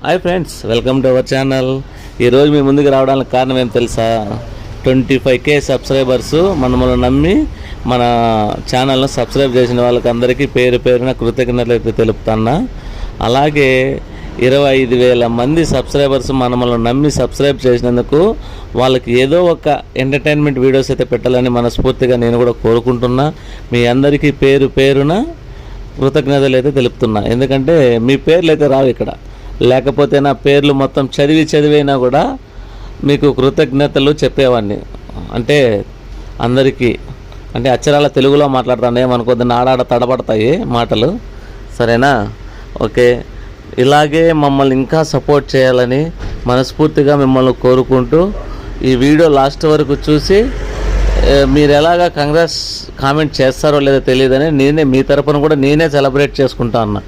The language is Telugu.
Hi friends, welcome to our channel. ఈరోజు మీ ముందుకు రావడానికి కారణం ఏం తెలుసా? 25K సబ్స్క్రైబర్స్ మనల్ని నమ్మి మన ఛానల్ను సబ్స్క్రైబ్ చేసిన వాళ్ళకి అందరికీ పేరు పేరున కృతజ్ఞతలు తెలుపుతున్నా. అలాగే 25,000 మంది సబ్స్క్రైబర్స్ మనల్ని నమ్మి సబ్స్క్రైబ్ చేసినందుకు వాళ్ళకి ఏదో ఒక ఎంటర్టైన్మెంట్ వీడియోస్ అయితే పెట్టాలని మనస్ఫూర్తిగా నేను కూడా కోరుకుంటున్నా. మీ అందరికీ పేరు పేరున కృతజ్ఞతలు అయితే తెలుపుతున్నా. ఎందుకంటే మీ పేర్లు అయితే రావు ఇక్కడ, లేకపోతే నా పేర్లు మొత్తం చదివైనా కూడా మీకు కృతజ్ఞతలు చెప్పేవాడిని. అంటే అందరికీ అంటే అక్షరాల తెలుగులో మాట్లాడతాను, ఏమనుకోద్దని ఆడాడ తడబడతాయి మాటలు, సరేనా? ఓకే, ఇలాగే మమ్మల్ని ఇంకా సపోర్ట్ చేయాలని మనస్ఫూర్తిగా మిమ్మల్ని కోరుకుంటూ ఈ వీడియో లాస్ట్ వరకు చూసి మీరు ఎలాగా కామెంట్ చేస్తారో లేదో తెలియదని నేనే మీ తరపున కూడా నేనే సెలబ్రేట్ చేసుకుంటా అన్నా.